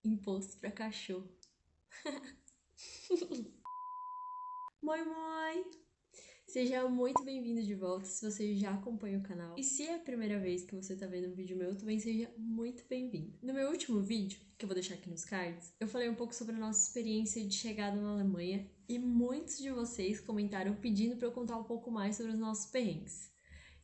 Imposto pra cachorro. Moi, moi! Seja muito bem-vindo de volta se você já acompanha o canal. E se é a primeira vez que você tá vendo um vídeo meu, também seja muito bem-vindo. No meu último vídeo, que eu vou deixar aqui nos cards, eu falei um pouco sobre a nossa experiência de chegada na Alemanha e muitos de vocês comentaram pedindo pra eu contar um pouco mais sobre os nossos perrengues.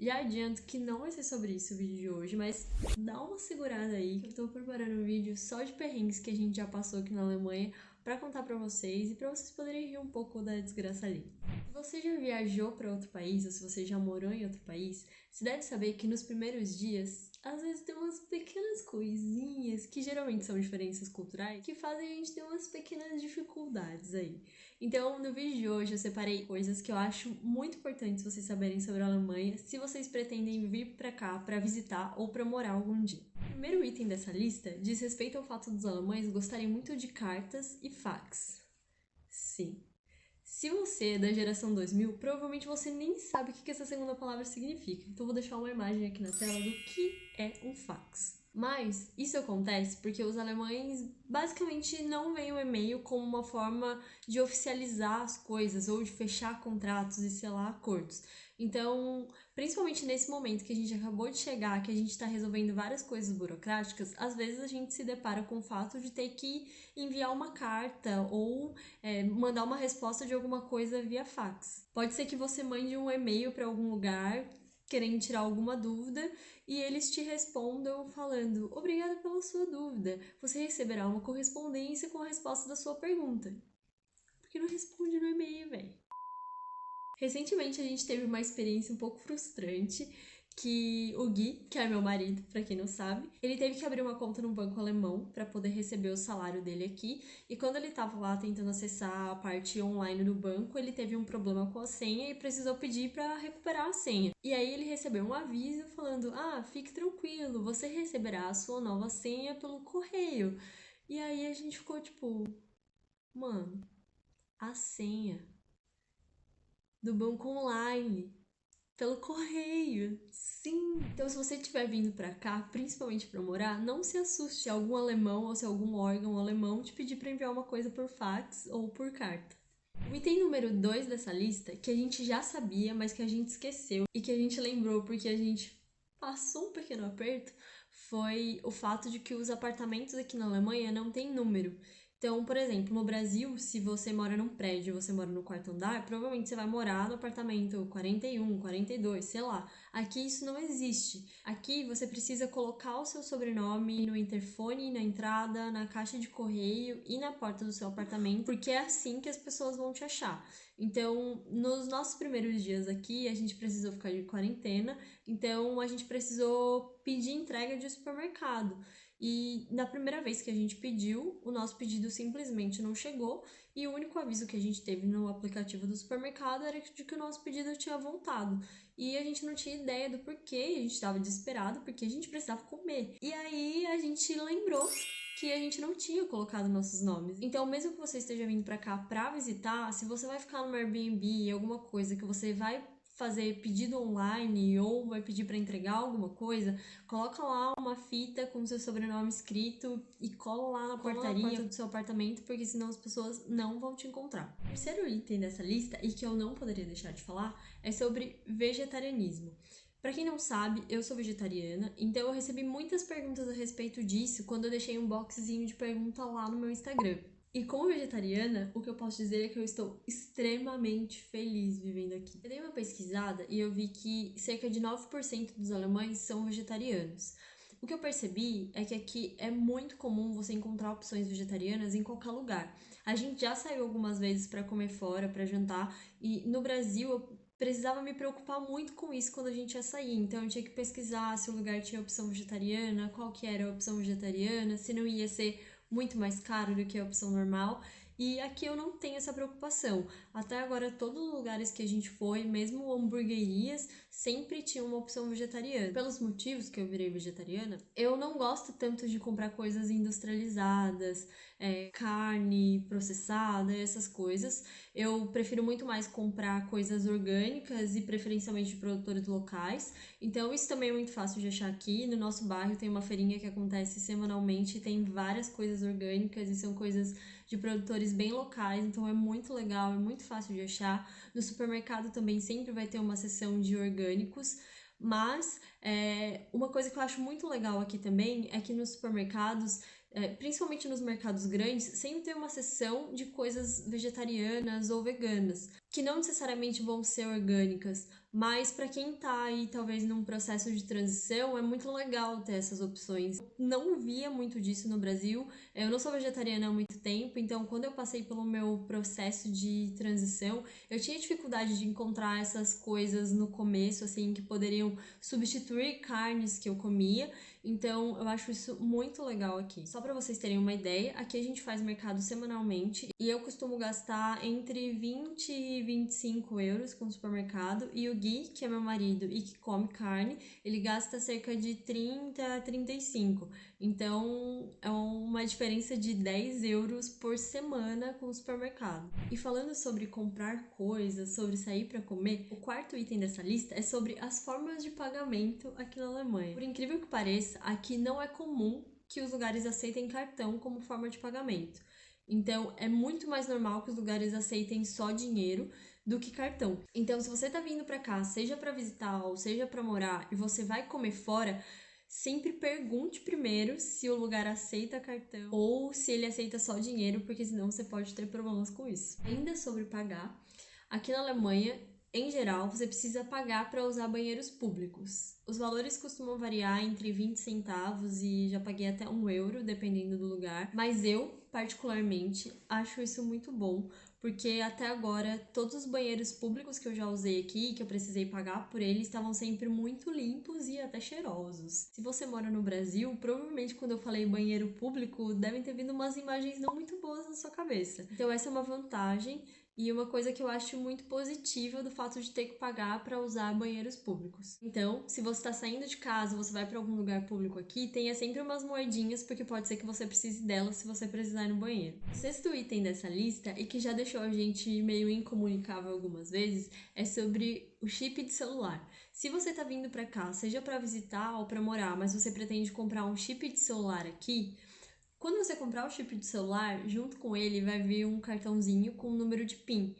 Já adianto que não vai ser sobre isso o vídeo de hoje, mas dá uma segurada aí que eu tô preparando um vídeo só de perrengues que a gente já passou aqui na Alemanha pra contar pra vocês e pra vocês poderem rir um pouco da desgraça ali. Se você já viajou para outro país ou se você já morou em outro país, você deve saber que nos primeiros dias, às vezes tem umas pequenas coisinhas que geralmente são diferenças culturais que fazem a gente ter umas pequenas dificuldades aí. Então, no vídeo de hoje eu separei coisas que eu acho muito importantes vocês saberem sobre a Alemanha se vocês pretendem vir para cá para visitar ou para morar algum dia. O primeiro item dessa lista diz respeito ao fato dos alemães gostarem muito de cartas e fax. Sim. Se você é da geração 2000, provavelmente você nem sabe o que essa segunda palavra significa. Então eu vou deixar uma imagem aqui na tela do que é um fax. Mas isso acontece porque os alemães basicamente não veem o e-mail como uma forma de oficializar as coisas ou de fechar contratos e selar acordos. Então, principalmente nesse momento que a gente acabou de chegar, que a gente está resolvendo várias coisas burocráticas, às vezes a gente se depara com o fato de ter que enviar uma carta ou mandar uma resposta de alguma coisa via fax. Pode ser que você mande um e-mail para algum lugar querendo tirar alguma dúvida e eles te respondam falando: obrigada pela sua dúvida, você receberá uma correspondência com a resposta da sua pergunta. Porque não responde no e-mail, velho. Recentemente a gente teve uma experiência um pouco frustrante que o Gui, que é meu marido, pra quem não sabe, ele teve que abrir uma conta no banco alemão para poder receber o salário dele aqui, e quando ele tava lá tentando acessar a parte online do banco, ele teve um problema com a senha e precisou pedir para recuperar a senha. E aí ele recebeu um aviso falando: "Ah, fique tranquilo, você receberá a sua nova senha pelo correio". E aí a gente ficou tipo: "Mano, a senha do banco online pelo correio, sim. Então, se você estiver vindo para cá, principalmente para morar, não se assuste se algum alemão ou se algum órgão alemão te pedir para enviar uma coisa por fax ou por carta. O item número 2 dessa lista, que a gente já sabia, mas que a gente esqueceu e que a gente lembrou porque a gente passou um pequeno aperto, foi o fato de que os apartamentos aqui na Alemanha não têm número. Então, por exemplo, no Brasil, se você mora num prédio, você mora no quarto andar, provavelmente você vai morar no apartamento 41, 42, sei lá. Aqui isso não existe. Aqui você precisa colocar o seu sobrenome no interfone, na entrada, na caixa de correio e na porta do seu apartamento, porque é assim que as pessoas vão te achar. Então, nos nossos primeiros dias aqui, a gente precisou ficar de quarentena, então a gente precisou pedir entrega de supermercado. E na primeira vez que a gente pediu, o nosso pedido simplesmente não chegou, e o único aviso que a gente teve no aplicativo do supermercado era de que o nosso pedido tinha voltado. E a gente não tinha ideia do porquê, a gente estava desesperado porque a gente precisava comer. E aí a gente lembrou que a gente não tinha colocado nossos nomes. Então, mesmo que você esteja vindo para cá para visitar, se você vai ficar no Airbnb, alguma coisa que você vai fazer pedido online ou vai pedir para entregar alguma coisa, coloca lá uma fita com seu sobrenome escrito e cola lá na porta do seu apartamento, porque senão as pessoas não vão te encontrar. O terceiro item dessa lista, e que eu não poderia deixar de falar, é sobre vegetarianismo. Para quem não sabe, eu sou vegetariana, então eu recebi muitas perguntas a respeito disso quando eu deixei um boxzinho de pergunta lá no meu Instagram. E como vegetariana, o que eu posso dizer é que eu estou extremamente feliz vivendo aqui. Eu dei uma pesquisada e eu vi que cerca de 9% dos alemães são vegetarianos. O que eu percebi é que aqui é muito comum você encontrar opções vegetarianas em qualquer lugar. A gente já saiu algumas vezes para comer fora, para jantar, e no Brasil eu precisava me preocupar muito com isso quando a gente ia sair. Então eu tinha que pesquisar se o lugar tinha opção vegetariana, qual que era a opção vegetariana, se não ia ser muito mais caro do que a opção normal. E aqui eu não tenho essa preocupação. Até agora, todos os lugares que a gente foi, mesmo hamburguerias, sempre tinha uma opção vegetariana. Pelos motivos que eu virei vegetariana, eu não gosto tanto de comprar coisas industrializadas, carne processada, essas coisas. Eu prefiro muito mais comprar coisas orgânicas e preferencialmente de produtores locais. Então isso também é muito fácil de achar aqui. No nosso bairro tem uma feirinha que acontece semanalmente, tem várias coisas orgânicas e são coisas de produtores bem locais, então é muito legal, é muito fácil de achar. No supermercado também sempre vai ter uma seção de orgânicos. Mas uma coisa que eu acho muito legal aqui também é que nos supermercados, principalmente nos mercados grandes, sempre tem uma seção de coisas vegetarianas ou veganas, que não necessariamente vão ser orgânicas, mas para quem tá aí talvez num processo de transição, é muito legal ter essas opções. Eu não via muito disso no Brasil. Eu não sou vegetariana há muito tempo, então quando eu passei pelo meu processo de transição, eu tinha dificuldade de encontrar essas coisas no começo, assim, que poderiam substituir carnes que eu comia. Então, eu acho isso muito legal aqui. Só para vocês terem uma ideia, aqui a gente faz mercado semanalmente e eu costumo gastar entre 20 e 25 euros com o supermercado. E o Gui, que é meu marido e que come carne, ele gasta cerca de 30 a 35. Então, é uma diferença de 10 euros por semana com o supermercado. E falando sobre comprar coisas, sobre sair para comer, o quarto item dessa lista é sobre as formas de pagamento aqui na Alemanha. Por incrível que pareça, aqui não é comum que os lugares aceitem cartão como forma de pagamento. Então, é muito mais normal que os lugares aceitem só dinheiro do que cartão. Então, se você tá vindo para cá, seja para visitar ou seja para morar, e você vai comer fora, sempre pergunte primeiro se o lugar aceita cartão ou se ele aceita só dinheiro, porque senão você pode ter problemas com isso. Ainda sobre pagar, aqui na Alemanha, em geral, você precisa pagar para usar banheiros públicos. Os valores costumam variar entre 20 centavos e já paguei até 1 euro, dependendo do lugar. Mas eu, particularmente, acho isso muito bom, porque até agora todos os banheiros públicos que eu já usei aqui, que eu precisei pagar por eles, estavam sempre muito limpos e até cheirosos. Se você mora no Brasil, provavelmente quando eu falei banheiro público, devem ter vindo umas imagens não muito boas na sua cabeça. Então essa é uma vantagem e uma coisa que eu acho muito positiva do fato de ter que pagar para usar banheiros públicos. Então, se você está saindo de casa, você vai para algum lugar público aqui, tenha sempre umas moedinhas, porque pode ser que você precise delas se você precisar ir no banheiro. O sexto item dessa lista, e que já deixou a gente meio incomunicável algumas vezes, é sobre o chip de celular. Se você está vindo para cá, seja para visitar ou para morar, mas você pretende comprar um chip de celular aqui, quando você comprar o chip de celular, junto com ele vai vir um cartãozinho com o número de PIN.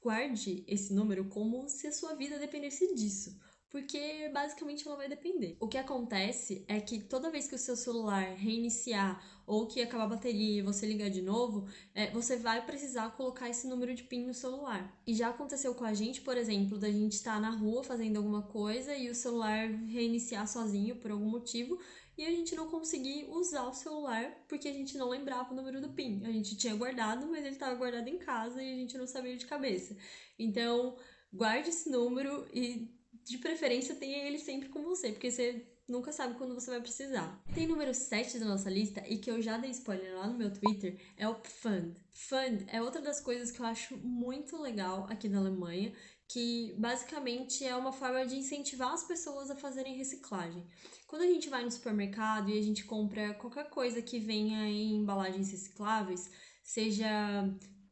Guarde esse número como se a sua vida dependesse disso, porque basicamente ela vai depender. O que acontece é que toda vez que o seu celular reiniciar ou que acabar a bateria e você ligar de novo, você vai precisar colocar esse número de PIN no celular. E já aconteceu com a gente, por exemplo, da gente estar na rua fazendo alguma coisa e o celular reiniciar sozinho por algum motivo e a gente não conseguir usar o celular porque a gente não lembrava o número do PIN. A gente tinha guardado, mas ele estava guardado em casa e a gente não sabia de cabeça. Então, guarde esse número e, de preferência, tenha ele sempre com você, porque você nunca sabe quando você vai precisar. Tem número 7 da nossa lista e que eu já dei spoiler lá no meu Twitter, é o Pfand. Pfand é outra das coisas que eu acho muito legal aqui na Alemanha, que basicamente é uma forma de incentivar as pessoas a fazerem reciclagem. Quando a gente vai no supermercado e a gente compra qualquer coisa que venha em embalagens recicláveis, seja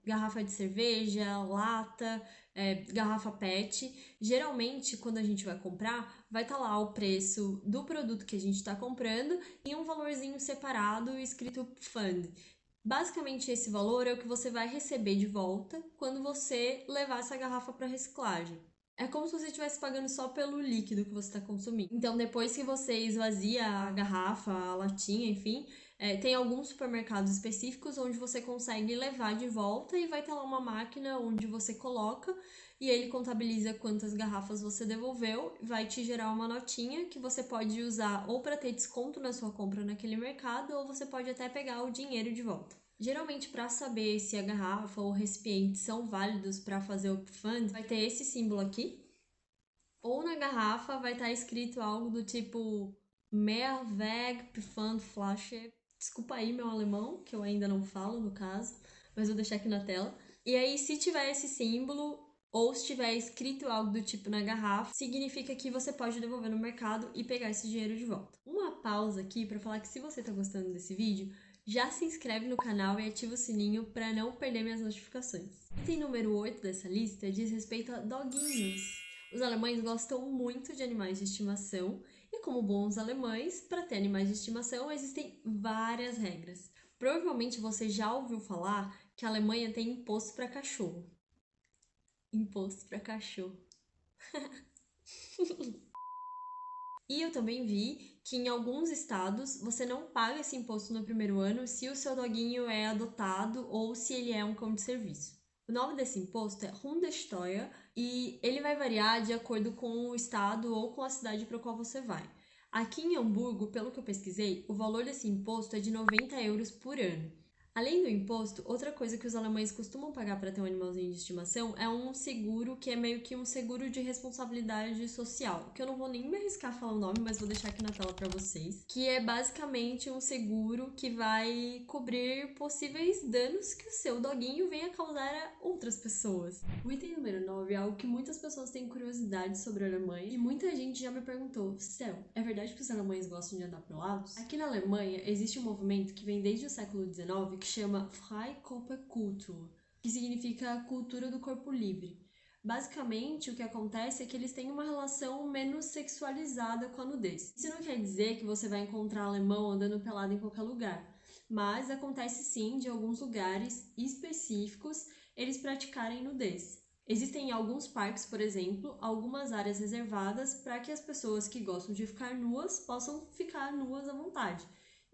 garrafa de cerveja, lata, garrafa PET, geralmente quando a gente vai comprar, vai estar lá o preço do produto que a gente está comprando e um valorzinho separado escrito Fund. Basicamente, esse valor é o que você vai receber de volta quando você levar essa garrafa para reciclagem. É como se você estivesse pagando só pelo líquido que você está consumindo. Então, depois que você esvazia a garrafa, a latinha, enfim, tem alguns supermercados específicos onde você consegue levar de volta e vai ter lá uma máquina onde você coloca e ele contabiliza quantas garrafas você devolveu, vai te gerar uma notinha que você pode usar ou para ter desconto na sua compra naquele mercado ou você pode até pegar o dinheiro de volta. Geralmente, para saber se a garrafa ou o recipiente são válidos para fazer o Pfand, vai ter esse símbolo aqui. Ou na garrafa vai estar escrito algo do tipo Mehrweg Pfandflasche. Desculpa aí meu alemão, que eu ainda não falo no caso. mas vou deixar aqui na tela. E aí, se tiver esse símbolo ou se tiver escrito algo do tipo na garrafa, significa que você pode devolver no mercado e pegar esse dinheiro de volta. Uma pausa aqui para falar que se você tá gostando desse vídeo, já se inscreve no canal e ativa o sininho para não perder minhas notificações. Item número 8 dessa lista diz respeito a doguinhos. Os alemães gostam muito de animais de estimação e, como bons alemães, para ter animais de estimação existem várias regras. Provavelmente você já ouviu falar que a Alemanha tem imposto para cachorro. Imposto para cachorro. E eu também vi que em alguns estados você não paga esse imposto no primeiro ano se o seu doguinho é adotado ou se ele é um cão de serviço. O nome desse imposto é Hundesteuer e ele vai variar de acordo com o estado ou com a cidade para o qual você vai. Aqui em Hamburgo, pelo que eu pesquisei, o valor desse imposto é de 90 euros por ano. Além do imposto, outra coisa que os alemães costumam pagar para ter um animalzinho de estimação é um seguro que é meio que um seguro de responsabilidade social, que eu não vou nem me arriscar a falar o nome, mas vou deixar aqui na tela para vocês, que é basicamente um seguro que vai cobrir possíveis danos que o seu doguinho venha causar a outras pessoas. O item número 9 é algo que muitas pessoas têm curiosidade sobre a Alemanha e muita gente já me perguntou: Céu, é verdade que os alemães gostam de andar pelados? Aqui na Alemanha existe um movimento que vem desde o século XIX que chama Freikörperkultur, que significa cultura do corpo livre. Basicamente, o que acontece é que eles têm uma relação menos sexualizada com a nudez. Isso não quer dizer que você vai encontrar alemão andando pelado em qualquer lugar, mas acontece sim de alguns lugares específicos eles praticarem nudez. Existem em alguns parques, por exemplo, algumas áreas reservadas para que as pessoas que gostam de ficar nuas possam ficar nuas à vontade.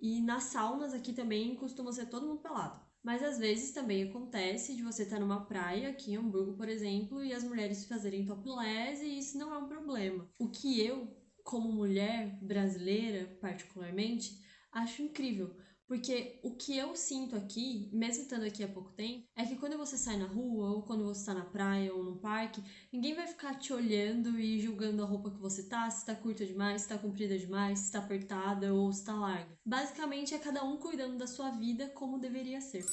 E nas saunas aqui também costuma ser todo mundo pelado. Mas às vezes também acontece de você estar numa praia, aqui em Hamburgo, por exemplo, e as mulheres fazerem topless e isso não é um problema. O que eu, como mulher brasileira, particularmente, acho incrível. Porque o que eu sinto aqui, mesmo estando aqui há pouco tempo, é que quando você sai na rua, ou quando você está na praia ou no parque, ninguém vai ficar te olhando e julgando a roupa que você tá, se tá curta demais, se tá comprida demais, se tá apertada ou se tá larga. Basicamente é cada um cuidando da sua vida como deveria ser.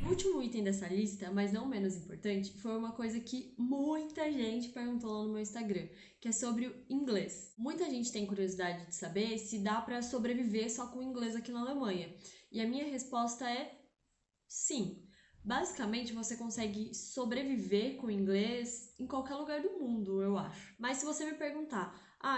O último item dessa lista, mas não menos importante, foi uma coisa que muita gente perguntou lá no meu Instagram, que é sobre o inglês. Muita gente tem curiosidade de saber se dá para sobreviver só com o inglês aqui na Alemanha. E a minha resposta é sim. Basicamente, você consegue sobreviver com o inglês em qualquer lugar do mundo, eu acho. Mas se você me perguntar,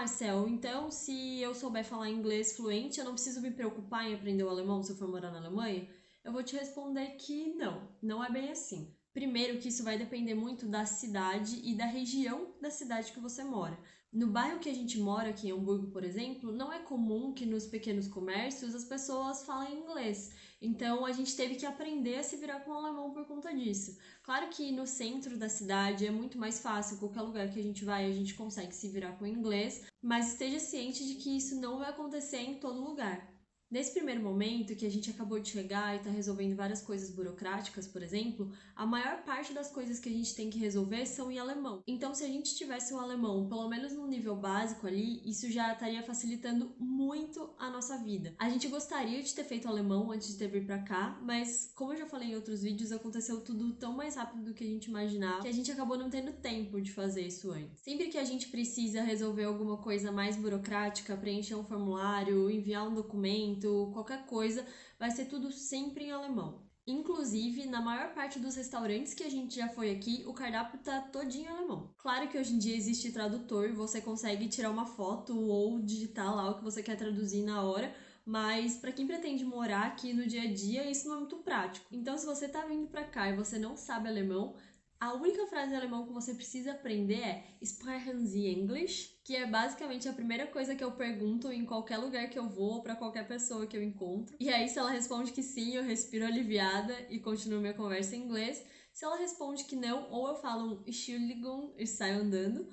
Cel, então se eu souber falar inglês fluente, eu não preciso me preocupar em aprender o alemão se eu for morar na Alemanha? Eu vou te responder que não é bem assim. Primeiro que isso vai depender muito da cidade e da região da cidade que você mora. No bairro que a gente mora, aqui em Hamburgo, por exemplo, não é comum que nos pequenos comércios as pessoas falem inglês. Então a gente teve que aprender a se virar com o alemão por conta disso. Claro que no centro da cidade é muito mais fácil, qualquer lugar que a gente vai a gente consegue se virar com o inglês, mas esteja ciente de que isso não vai acontecer em todo lugar. Nesse primeiro momento, que a gente acabou de chegar e está resolvendo várias coisas burocráticas, por exemplo, a maior parte das coisas que a gente tem que resolver são em alemão. Então, se a gente tivesse o alemão, pelo menos no nível básico ali, isso já estaria facilitando muito a nossa vida. A gente gostaria de ter feito alemão antes de ter vindo pra cá, mas como eu já falei em outros vídeos, aconteceu tudo tão mais rápido do que a gente imaginava, que a gente acabou não tendo tempo de fazer isso antes. Sempre que a gente precisa resolver alguma coisa mais burocrática, preencher um formulário, enviar um documento, qualquer coisa, vai ser tudo sempre em alemão. Inclusive, na maior parte dos restaurantes que a gente já foi aqui, o cardápio tá todinho em alemão. Claro que hoje em dia existe tradutor e você consegue tirar uma foto ou digitar lá o que você quer traduzir na hora, mas para quem pretende morar aqui no dia a dia, isso não é muito prático. Então, se você tá vindo para cá e você não sabe alemão, a única frase em alemão que você precisa aprender é Sprechen Sie English, que é basicamente a primeira coisa que eu pergunto em qualquer lugar que eu vou ou para qualquer pessoa que eu encontro. E aí, se ela responde que sim, eu respiro aliviada e continuo minha conversa em inglês. Se ela responde que não, ou eu falo um Entschuldigung e saio andando,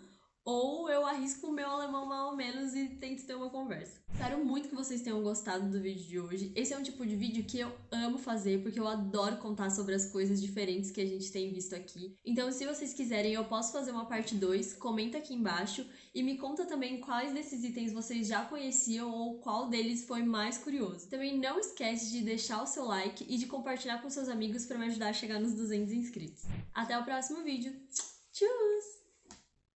ou eu arrisco o meu alemão mais ou menos e tento ter uma conversa. Espero muito que vocês tenham gostado do vídeo de hoje. Esse é um tipo de vídeo que eu amo fazer, porque eu adoro contar sobre as coisas diferentes que a gente tem visto aqui. Então, se vocês quiserem, eu posso fazer uma parte 2, comenta aqui embaixo e me conta também quais desses itens vocês já conheciam ou qual deles foi mais curioso. Também não esquece de deixar o seu like e de compartilhar com seus amigos para me ajudar a chegar nos 200 inscritos. Até o próximo vídeo. Tchau!